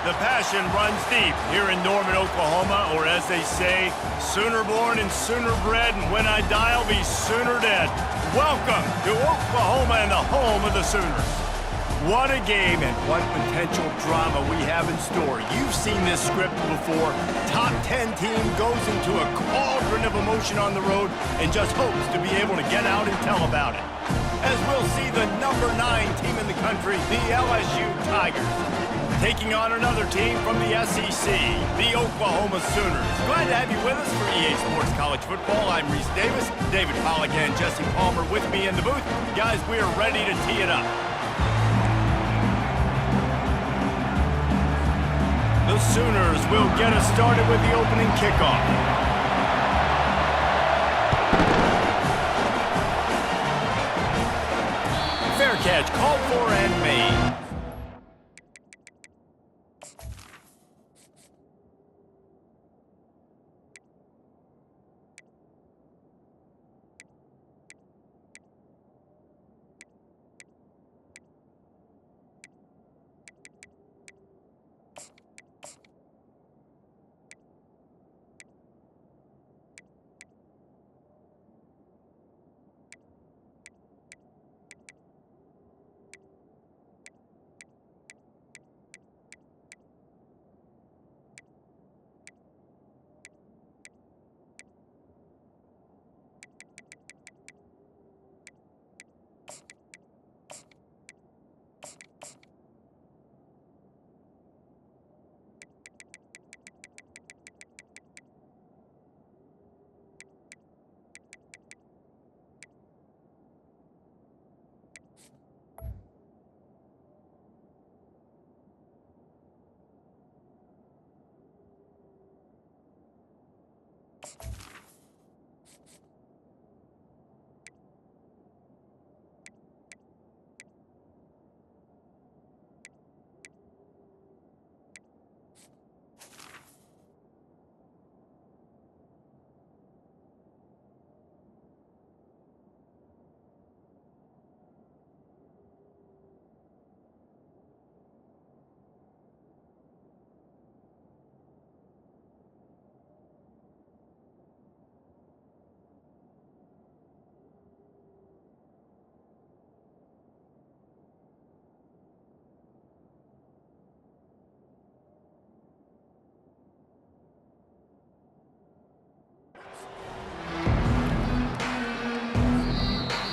The passion runs deep here in Norman, Oklahoma, or as they say, sooner born and sooner bred, and when I die, I'll be sooner dead. Welcome to Oklahoma and the home of the Sooners. What a game and what potential drama we have in store. You've seen this script before. Top 10 team goes into a cauldron of emotion on the road and just hopes to be able to get out and tell about it. As we'll see the number 9 team in the country, the LSU Tigers, taking on another team from the SEC, the Oklahoma Sooners. Glad to have you with us for EA Sports College Football. I'm Reese Davis, David Pollack and Jesse Palmer with me in the booth. Guys, we are ready to tee it up. The Sooners will get us started with the opening kickoff. Fair catch called for and made.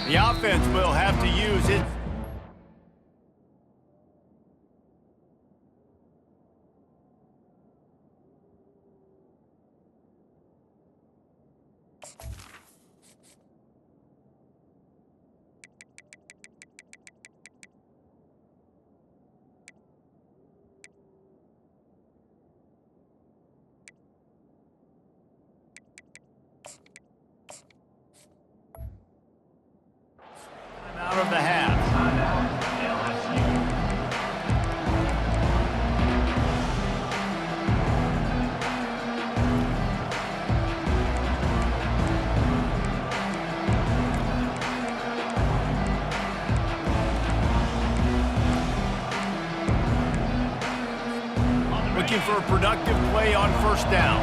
The offense will have to use it. Out of the half. Looking for a productive play on first down.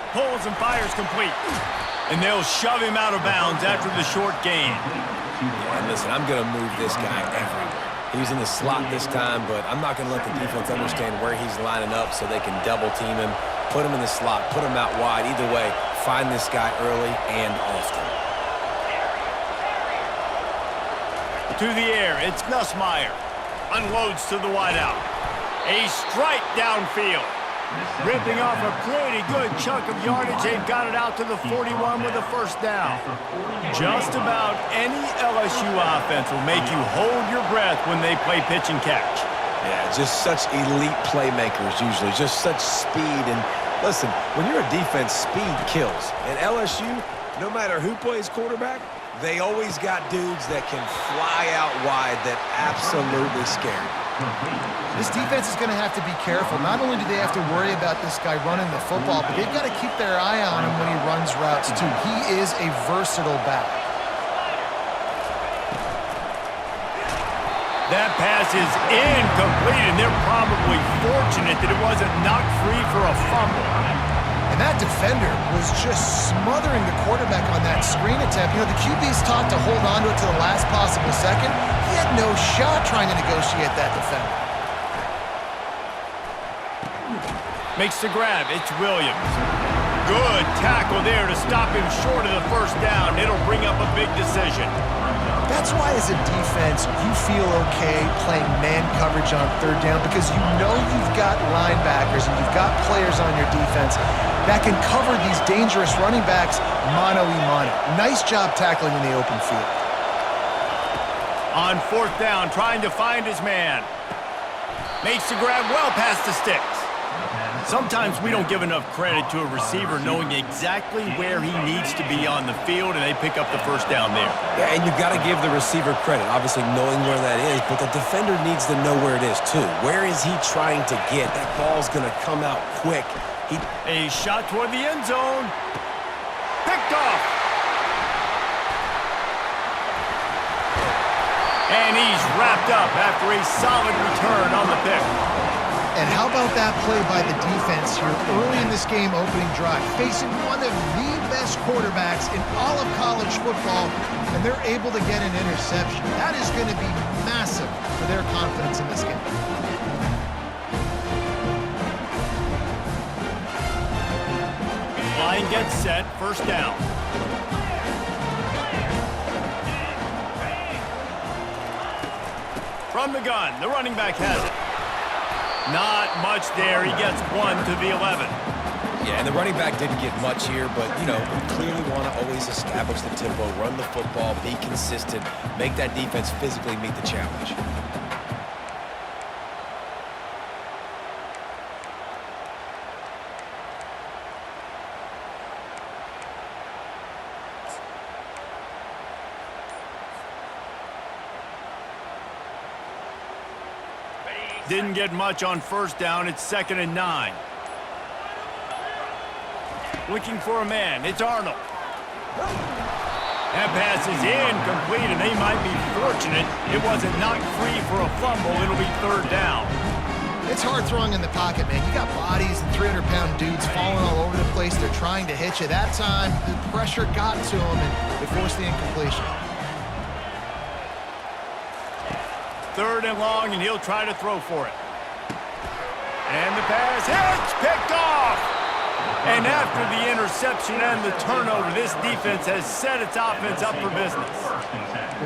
Pulls and fires complete. And they'll shove him out of bounds after the short gain. Yeah, listen, I'm going to move this guy everywhere. He's in the slot this time, but I'm not going to let the defense understand where he's lining up so they can double team him, put him in the slot, put him out wide. Either way, find this guy early and often. To the air, it's Nussmeier. Unloads to the wideout. A strike downfield. Ripping off a pretty good chunk of yardage. They've got it out to the 41 with a first down. Just about any LSU offense will make you hold your breath when they play pitch and catch. Yeah, just such elite playmakers usually, just such speed. And listen, when you're a defense, speed kills. And LSU, no matter who plays quarterback, they always got dudes that can fly out wide that absolutely scare you. This defense is going to have to be careful. Not only do they have to worry about this guy running the football, but they've got to keep their eye on him when he runs routes too. He is a versatile back. That pass is incomplete, and they're probably fortunate that it wasn't knocked free for a fumble. And that defender was just smothering the quarterback on that screen attempt. You know, the QB's taught to hold on to it to the last possible second. He had no shot trying to negotiate that defender. Makes the grab. It's Williams. Good tackle there to stop him short of the first down. It'll bring up a big decision. That's why as a defense, you feel okay playing man coverage on third down because you know you've got linebackers and you've got players on your defense that can cover these dangerous running backs mano-a-mano. Nice job tackling in the open field. On fourth down, trying to find his man. Makes the grab well past the sticks. Sometimes we don't give enough credit to a receiver knowing exactly where he needs to be on the field, and they pick up the first down there. Yeah, and you've got to give the receiver credit, obviously knowing where that is, but the defender needs to know where it is too. Where is he trying to get? That ball's going to come out quick. A shot toward the end zone. Picked off. And he's wrapped up after a solid return on the pick. And how about that play by the defense here early in this game opening drive, facing one of the best quarterbacks in all of college football, and they're able to get an interception. That is going to be massive for their confidence in this game. Line gets set, first down. From the gun, the running back has it. Not much there. He gets one to the 11. Yeah, and the running back didn't get much here, but, you know, you clearly want to always establish the tempo, run the football, be consistent, make that defense physically meet the challenge. Didn't get much on first down. It's 2nd and 9. Looking for a man. It's Arnold. That pass is incomplete, and they might be fortunate it wasn't knocked free for a fumble. It'll be 3rd down. It's hard throwing in the pocket, man. You got bodies and 300-pound dudes falling all over the place. They're trying to hit you. That time, the pressure got to them, and they forced the incompletion. 3rd and long, and he'll try to throw for it. And the pass hits, picked off. And after the interception and the turnover, this defense has set its offense up for business.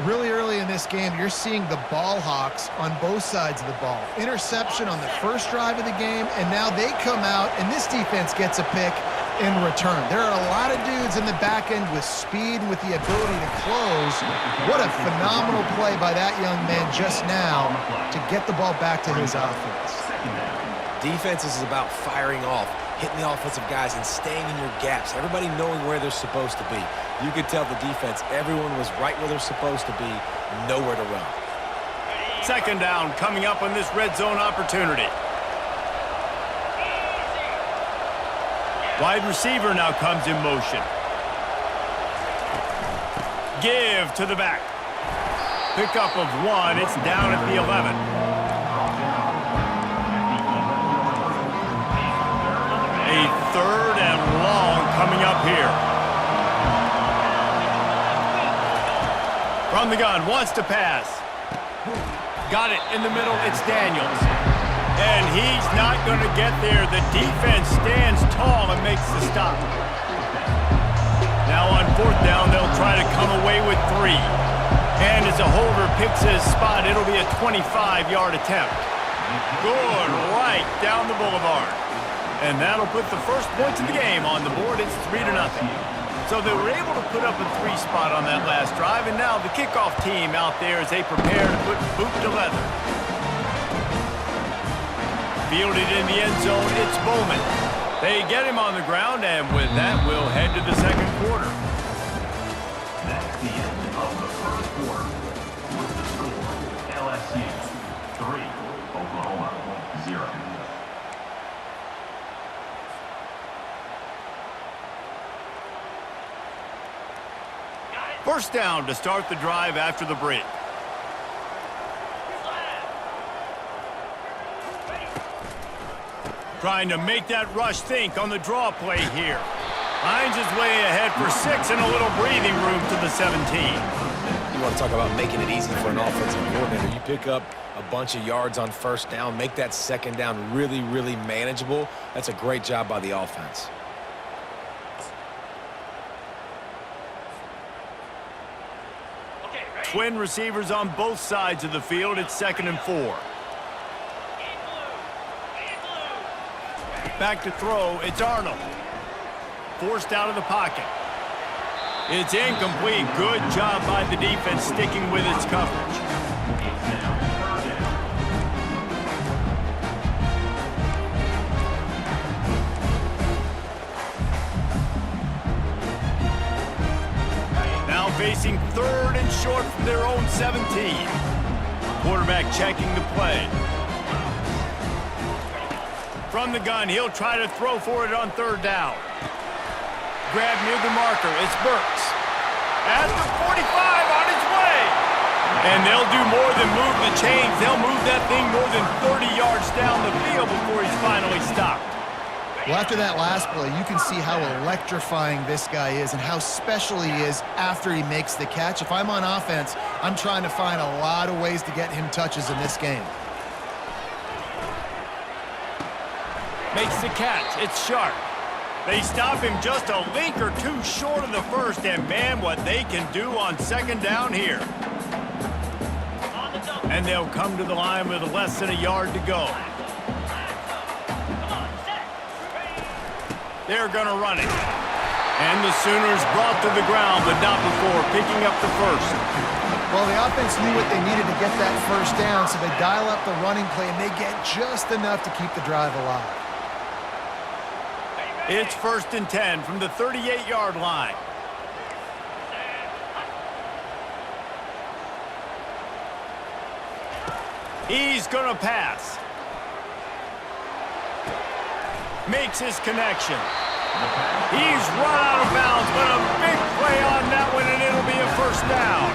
Really early in this game, you're seeing the ball hawks on both sides of the ball. Interception on the first drive of the game, and now they come out, and this defense gets a pick in return. There are a lot of dudes in the back end with speed and with the ability to close. What a phenomenal play by that young man just now to get the ball back to his offense. Defense is about firing off, hitting the offensive guys and staying in your gaps, everybody knowing where they're supposed to be. You could tell the defense, everyone was right where they're supposed to be, nowhere to run. 2nd down coming up on this red zone opportunity. Wide receiver now comes in motion. Give to the back. Pickup of 1. It's down at the 11. A 3rd and long coming up here. From the gun, wants to pass. Got it in the middle, it's Daniels. And he's not going to get there. The defense stands tall and makes the stop. Now on 4th down, they'll try to come away with 3. And as a holder picks his spot, it'll be a 25-yard attempt. Good, right down the boulevard. And that'll put the first points of the game on the board. It's 3-0. So they were able to put up a 3 spot on that last drive, and now the kickoff team out there as they prepare to put boot to leather. Fielded in the end zone, it's Bowman. They get him on the ground, and with that, we'll head to the 2nd quarter. That's the end of the 1st quarter. With the score, LSU 3, Oklahoma 0. First down to start the drive after the break. Trying to make that rush think on the draw play here. Finds his way ahead for 6 and a little breathing room to the 17. You want to talk about making it easy for an offensive coordinator. You pick up a bunch of yards on first down, make that second down really, really manageable. That's a great job by the offense. Twin receivers on both sides of the field. It's 2nd and 4. Back to throw. It's Arnold. Forced out of the pocket. It's incomplete. Good job by the defense sticking with its coverage. Now facing 3rd and short from their own 17. Quarterback checking the play. From the gun, he'll try to throw for it on 3rd down. Grab near the marker. It's Burks. At the 45 on his way. And they'll do more than move the chains. They'll move that thing more than 30 yards down the field before he's finally stopped. Well, after that last play, you can see how electrifying this guy is and how special he is after he makes the catch. If I'm on offense, I'm trying to find a lot of ways to get him touches in this game. Makes the catch. It's Sharp. They stop him just a link or two short of the first, and man, what they can do on 2nd down here. And they'll come to the line with less than a yard to go. They're going to run it. And the Sooners brought to the ground, but not before picking up the first. Well, the offense knew what they needed to get that first down, so they dial up the running play, and they get just enough to keep the drive alive. It's 1st and 10 from the 38-yard line. He's going to pass. Makes his connection. He's run out of bounds, but a big play on that one, and it'll be a 1st down.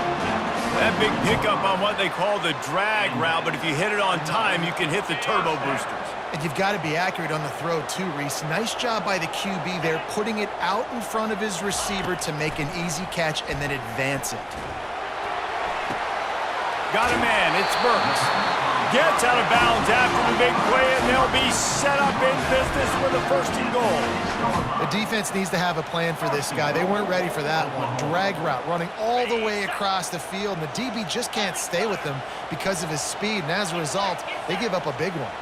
That big pickup on what they call the drag route, but if you hit it on time, you can hit the turbo boosters. And you've got to be accurate on the throw, too, Reese. Nice job by the QB there, putting it out in front of his receiver to make an easy catch and then advance it. Got a man. It's Burks. Gets out of bounds after the big play, and they'll be set up in business with a 1st and goal. The defense needs to have a plan for this guy. They weren't ready for that one. Drag route running all the way across the field, and the DB just can't stay with him because of his speed, and as a result, they give up a big one.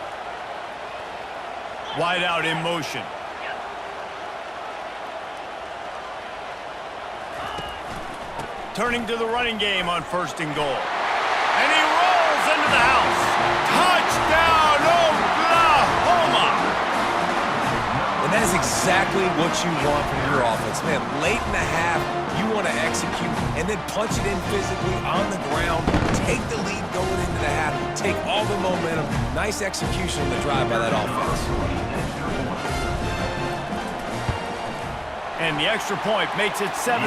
Wide out in motion. Turning to the running game on 1st and goal. And he rolls into the house. Touchdown, Oklahoma! And that is exactly what you want from your offense. Man, late in the half, you want to execute and then punch it in physically on the ground, take the lead going into the half, take all the momentum. Nice execution on the drive by that offense. And the extra point makes it 7-3.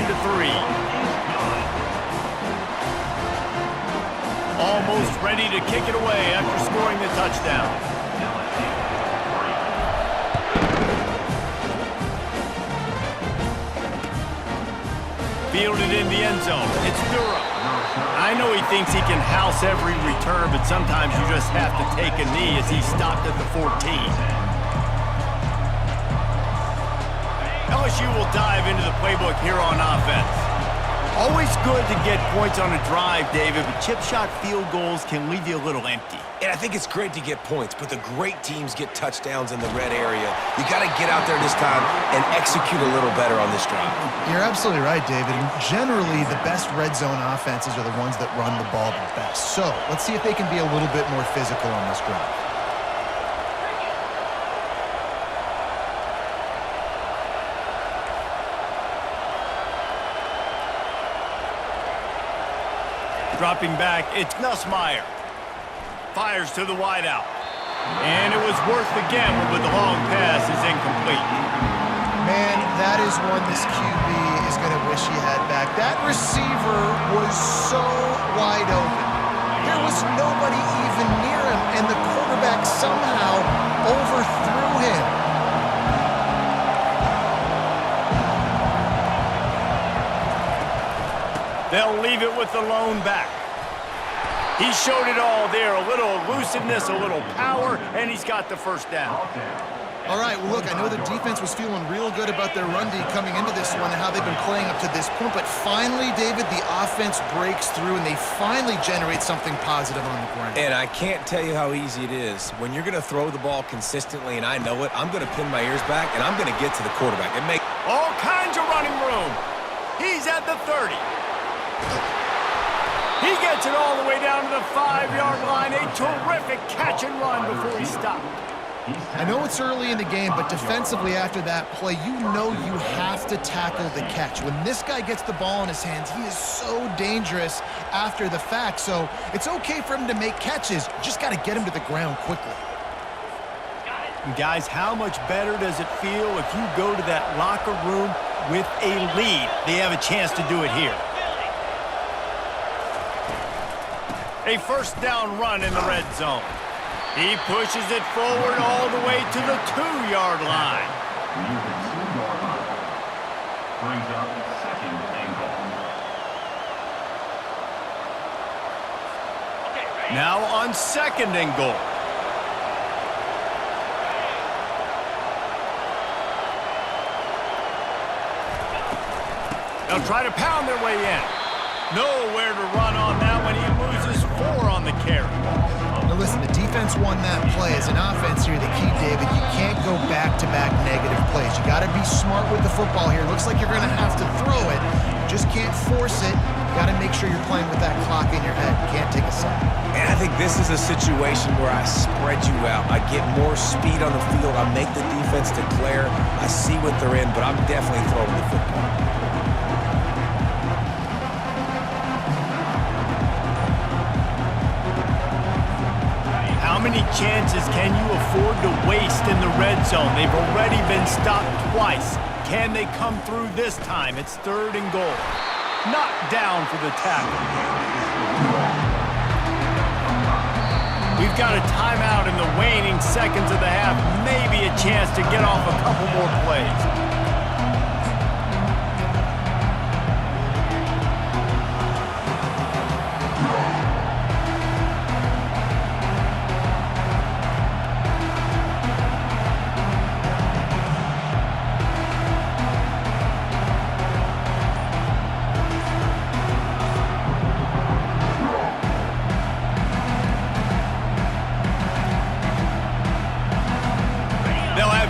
Almost ready to kick it away after scoring the touchdown. Fielded in the end zone. It's Durham. I know he thinks he can house every return, but sometimes you just have to take a knee as he stopped at the 14. LSU will dive into the playbook here on offense. Always good to get points on a drive, David, but chip shot field goals can leave you a little empty. And I think it's great to get points, but the great teams get touchdowns in the red area. You got to get out there this time and execute a little better on this drive. You're absolutely right, David. And generally, the best red zone offenses are the ones that run the ball the best. So let's see if they can be a little bit more physical on this drive. Dropping back, it's Nussmeier. Fires to the wideout. And it was worth the gamble, but the long pass is incomplete. Man, that is one this QB is going to wish he had back. That receiver was so wide open. There was nobody even near him. and the quarterback somehow overthrew him. They'll leave it with the lone back. He showed it all there, a little elusiveness, a little power, and he's got the first down. All right, well, look, I know the defense was feeling real good about their run D coming into this one and how they've been playing up to this point, but finally, David, the offense breaks through and they finally generate something positive on the ground. And I can't tell you how easy it is. When you're going to throw the ball consistently, and I know it, I'm going to pin my ears back, and I'm going to get to the quarterback. It makes all kinds of running room. He's at the 30. He gets it all the way down to the 5-yard line. A terrific catch and run before he stopped. I know it's early in the game, but defensively after that play, you know you have to tackle the catch. When this guy gets the ball in his hands, he is so dangerous after the fact. So it's okay for him to make catches. You just got to get him to the ground quickly. Guys, how much better does it feel if you go to that locker room with a lead? They have a chance to do it here. A first down run in the red zone. He pushes it forward all the way to the 2-yard line. Brings up second and goal. Now on second and goal. They'll try to pound their way in. Nowhere to run on that one. He loses 4 on the carry. Now listen, the defense won that play. As an offense here, the key, David, you can't go back-to-back negative plays. You got to be smart with the football here. Looks like you're going to have to throw it. You just can't force it. You got to make sure you're playing with that clock in your head. You can't take a sack. And I think this is a situation where I spread you out. I get more speed on the field. I make the defense declare. I see what they're in, but I'm definitely throwing the football. How many chances can you afford to waste in the red zone? They've already been stopped twice. Can they come through this time? It's 3rd and goal. Knocked down for the tackle. We've got a timeout in the waning seconds of the half. Maybe a chance to get off a couple more plays.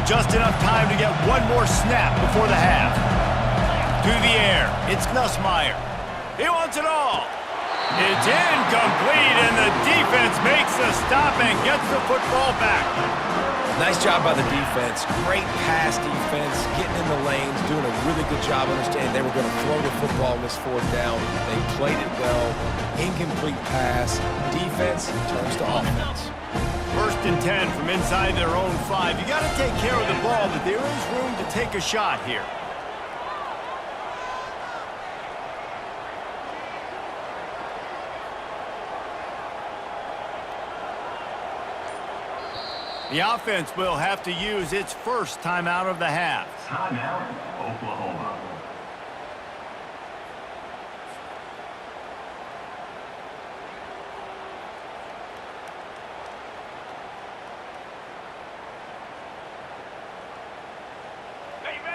Just enough time to get one more snap before the half. To the air, it's Nussmeier. He wants it all. It's incomplete, and the defense makes the stop and gets the football back. Nice job by the defense. Great pass defense, getting in the lanes, doing a really good job understanding they were going to throw the football on this 4th down. They played it well. Incomplete pass. Defense turns to offense. 1st and 10 from inside their own 5. You got to take care of the ball, but there is room to take a shot here. The offense will have to use its first timeout of the half. Timeout, Oklahoma.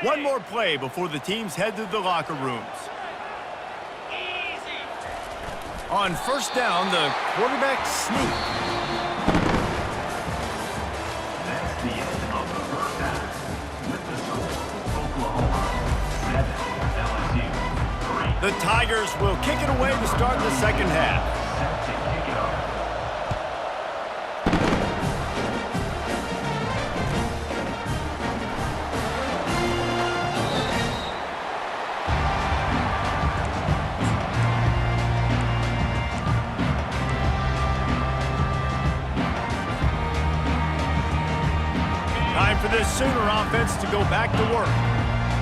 One more play before the teams head to the locker rooms. On 1st down, the quarterback sneak. That's the end of the first half. With the score, Oklahoma 7, LSU 3. The Tigers will kick it away to start the second half. Set to kick it off. Time for this Sooner offense to go back to work.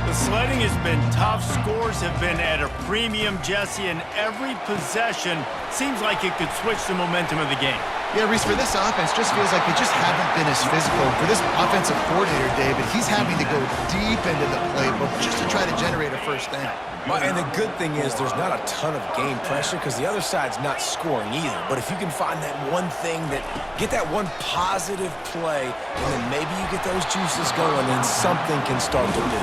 The sledding has been tough. Scores have been at a premium, Jesse, and every possession Seems like it could switch the momentum of the game. Yeah, Reese, for this offense, just feels like they just haven't been as physical. For this offensive coordinator, David, he's having to go deep into the playbook just to try to generate a first down. And the good thing is there's not a ton of game pressure because the other side's not scoring either. But if you can find that one thing, get that one positive play, and then maybe you get those juices going, then something can start to do.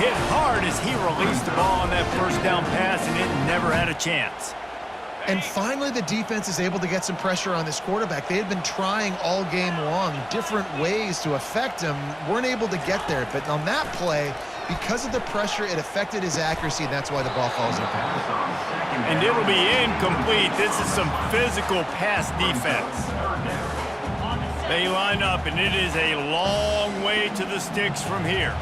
Hit hard as he released the ball on that first down pass, and it never had a chance. And finally, the defense is able to get some pressure on this quarterback. They had been trying all game long different ways to affect him, weren't able to get there. But on that play, because of the pressure, it affected his accuracy, and that's why the ball falls incomplete. And it'll be incomplete. This is some physical pass defense. They line up, and it is a long way to the sticks from here.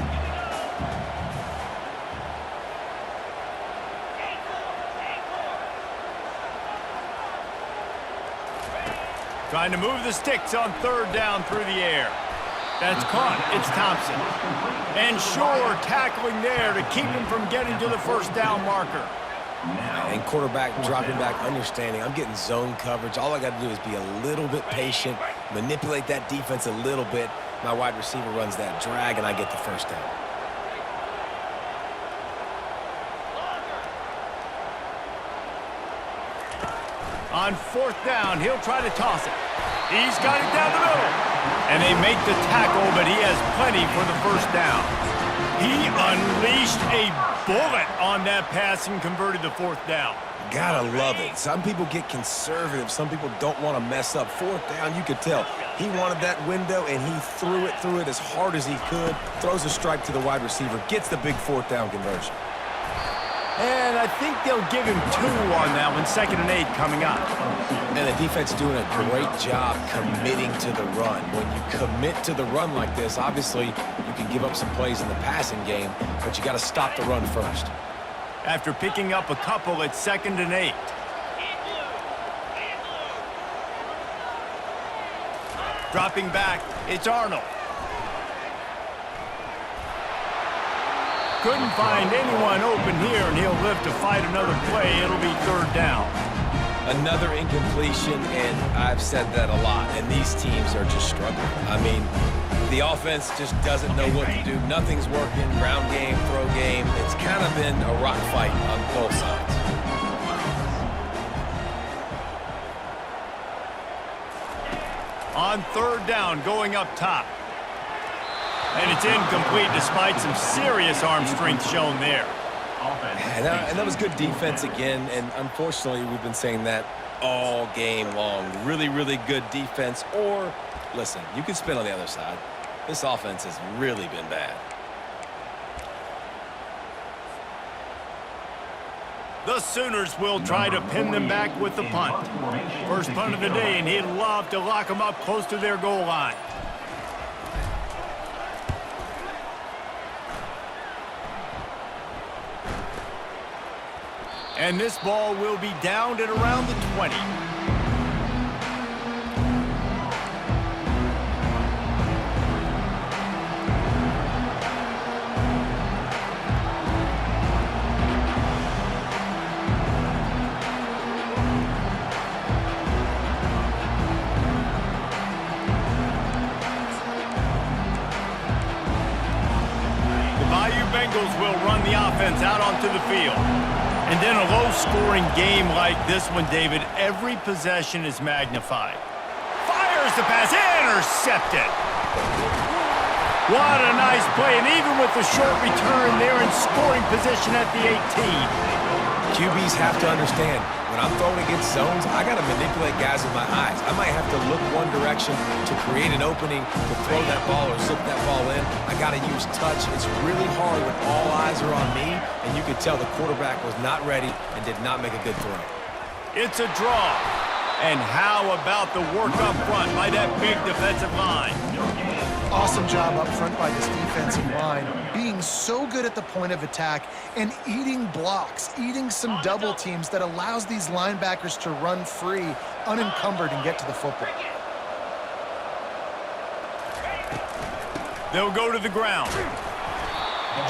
Trying to move the sticks on third down through the air. That's caught. It's Thompson. And Shore tackling there to keep him from getting to the first down marker. And quarterback dropping back, understanding I'm getting zone coverage. All I got to do is be a little bit patient, manipulate that defense a little bit. My wide receiver runs that drag, and I get the first down. On fourth down, he'll try to toss it. He's got it down the middle. And they make the tackle, but he has plenty for the first down. He unleashed a bullet on that pass and converted the fourth down. Gotta love it. Some people get conservative. Some people don't want to mess up. Fourth down, you could tell. He wanted that window, and he threw it as hard as he could. Throws a strike to the wide receiver. Gets the big fourth down conversion. And I think they'll give him 2 on that one, 2nd and 8 coming up. And the defense doing a great job committing to the run. When you commit to the run like this, obviously you can give up some plays in the passing game, but you got to stop the run first. After picking up a couple, it's 2nd and 8. Dropping back, it's Arnold. Couldn't find anyone open here, and he'll live to fight another play. It'll be 3rd down. Another incompletion, and I've said that a lot, and these teams are just struggling. I mean, the offense just doesn't know what to do. Nothing's working. Ground game, throw game. It's kind of been a rock fight on both sides. On 3rd down, going up top. And it's incomplete despite some serious arm strength shown there. And that was good defense again, and unfortunately we've been saying that all game long. Really, really good defense. Or, listen, you can spin on the other side. This offense has really been bad. The Sooners will try to pin them back with the punt. First punt of the day, and he'd love to lock them up close to their goal line. And this ball will be downed at around the 20. The Bayou Bengals will run the offense out onto the field. And then a low-scoring game like this one, David, every possession is magnified. Fires the pass, intercepted. What a nice play, and even with the short return, they're in scoring position at the 18. QBs have to understand, when I'm throwing against zones, I got to manipulate guys with my eyes. I might have to look one direction to create an opening to throw that ball or zip that ball in. I got to use touch. It's really hard when all eyes are on me, and you could tell the quarterback was not ready and did not make a good throw. It's a draw. And how about the work up front by that big defensive line? Awesome job up front by this defensive line, being so good at the point of attack and eating blocks, eating some double teams that allows these linebackers to run free, unencumbered, and get to the football. They'll go to the ground.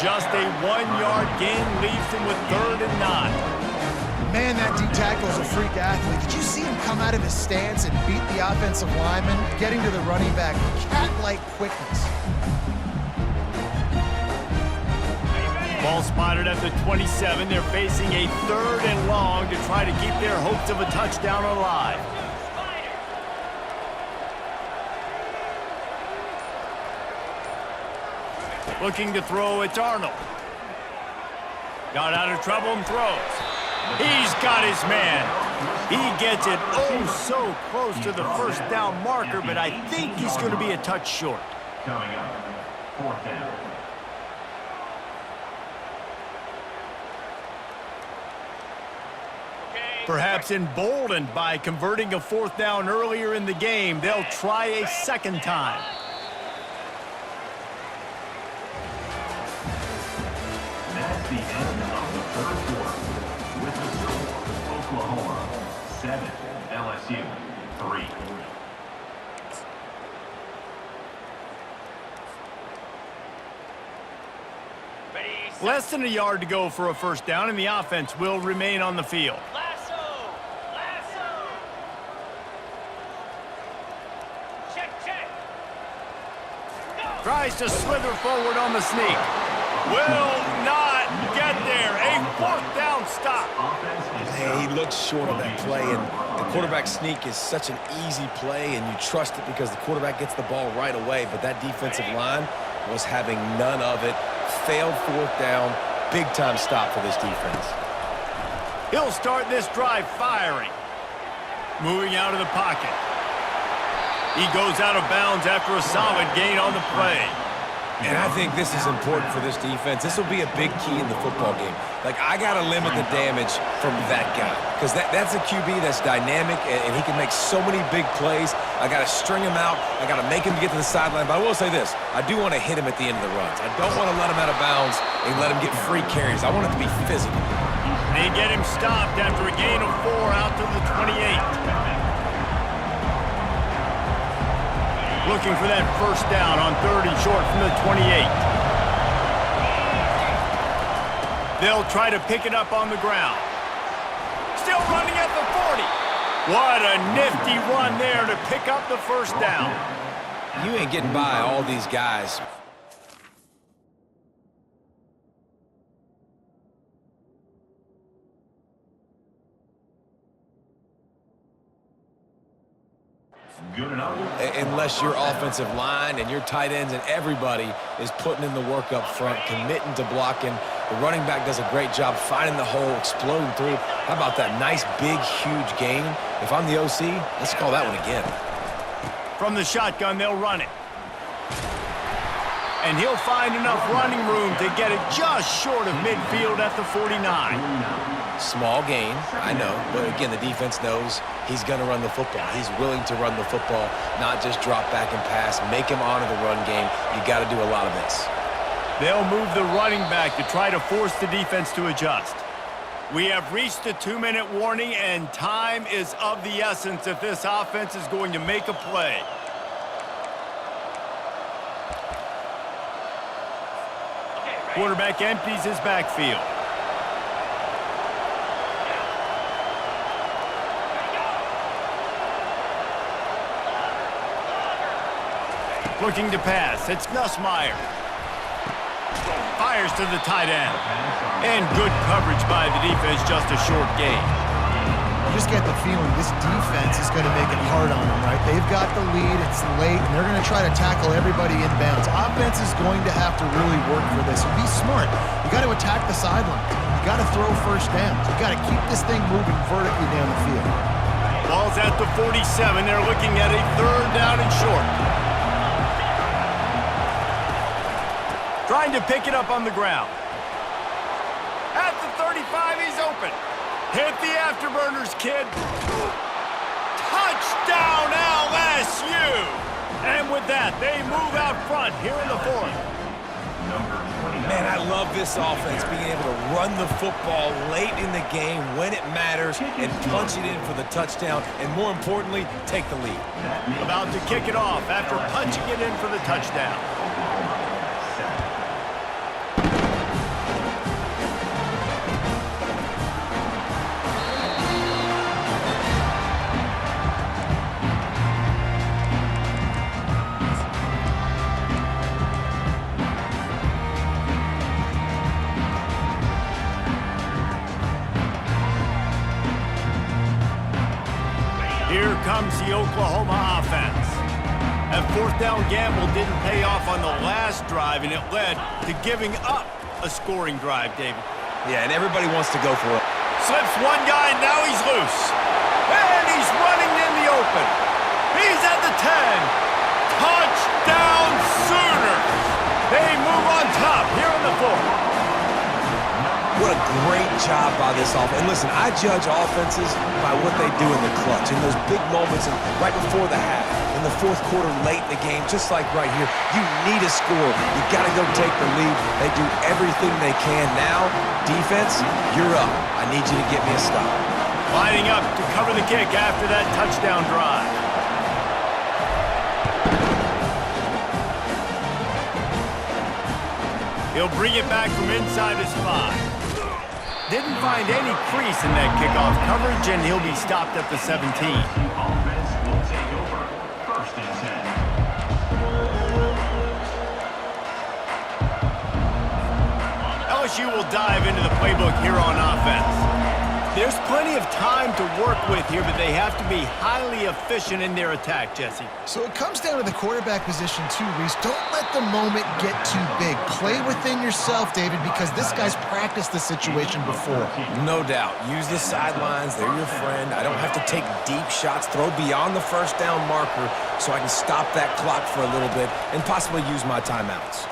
Just a 1-yard gain leaves them with 3rd and 9. Man, that D tackle is a freak athlete. Did you see him come out of his stance and beat the offensive lineman, getting to the running back? Cat-like quickness. Ball spotted at the 27. They're facing a 3rd and long to try to keep their hopes of a touchdown alive. Looking to throw, it's Arnold. Got out of trouble and throws. He's got his man. He gets it oh so close to the first down marker, but I think he's going to be a touch short. Coming up, 4th down. Perhaps emboldened by converting a 4th down earlier in the game, they'll try a 2nd time. That's the end of the 3rd quarter. With the score, Oklahoma 7, LSU 3. Less than a yard to go for a 1st down, and the offense will remain on the field. Tries to slither forward on the sneak. Will not get there. A 4th down stop. Hey, he looks short on that play, and the quarterback sneak is such an easy play, and you trust it because the quarterback gets the ball right away, but that defensive line was having none of it. Failed 4th down. Big-time stop for this defense. He'll start this drive firing. Moving out of the pocket. He goes out of bounds after a solid gain on the play. And I think this is important for this defense. This will be a big key in the football game. Like, I got to limit the damage from that guy because that's a QB that's dynamic, and he can make so many big plays. I got to string him out. I got to make him get to the sideline. But I will say this. I do want to hit him at the end of the runs. I don't want to let him out of bounds and let him get free carries. I want it to be physical. They get him stopped after a gain of 4 out to the 28. Looking for that 1st down on 3rd and short from the 28. They'll try to pick it up on the ground. Still running at the 40. What a nifty run there to pick up the 1st down. You ain't getting by all these guys. Good enough. Unless your offensive line and your tight ends and everybody is putting in the work up front, committing to blocking. The running back does a great job finding the hole, exploding through. How about that nice, big, huge gain? If I'm the OC, let's call that one again. From the shotgun, they'll run it. And he'll find enough running room to get it just short of midfield at the 49. Small gain, I know, but again, the defense knows he's going to run the football. He's willing to run the football, not just drop back and pass, make him honor the run game. You got to do a lot of this. They'll move the running back to try to force the defense to adjust. We have reached the 2-minute warning, and time is of the essence if this offense is going to make a play. Quarterback empties his backfield. Looking to pass, it's Nussmeier. Fires to the tight end. And good coverage by the defense, just a short gain. You just get the feeling this defense is going to make it hard on them, right? They've got the lead, it's late, and they're going to try to tackle everybody in bounds. Offense is going to have to really work for this. And be smart. You got to attack the sideline. You got to throw 1st downs. You got to keep this thing moving vertically down the field. Ball's at the 47. They're looking at a 3rd down and short. Trying to pick it up on the ground. At the 35, he's open. Hit the afterburners, kid. Touchdown, LSU! And with that, they move out front here in the 4th. Man, I love this offense, being able to run the football late in the game when it matters and punch it in for the touchdown, and more importantly, take the lead. About to kick it off after punching it in for the touchdown. comes the Oklahoma offense. That fourth down gamble didn't pay off on the last drive, and it led to giving up a scoring drive, David. Yeah, and everybody wants to go for it. Slips one guy, and now he's loose. And he's running in the open. He's at the 10. Touchdown Sooners! They move on top here in the fourth. What a great job by this offense. And listen, I judge offenses by what they do in the clutch, in those big moments and right before the half, in the fourth quarter, late in the game, just like right here. You need a score. You got to go take the lead. They do everything they can. Now, defense, you're up. I need you to get me a stop. Lining up to cover the kick after that touchdown drive. He'll bring it back from inside his 5. Didn't find any crease in that kickoff coverage, and he'll be stopped at the 17. Offense will take over. First and 10. LSU will dive into the playbook here on offense. There's plenty of time to work with here, but they have to be highly efficient in their attack, Jesse. So it comes down to the quarterback position too, Reese. Don't let the moment get too big. Play within yourself, David, because this guy's practiced the situation before. No doubt. Use the sidelines. They're your friend. I don't have to take deep shots, throw beyond the first down marker so I can stop that clock for a little bit and possibly use my timeouts.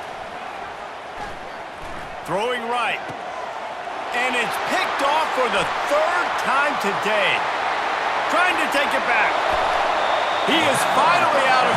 Throwing right. And it's picked off for the third time today. Trying to take it back. He is finally out of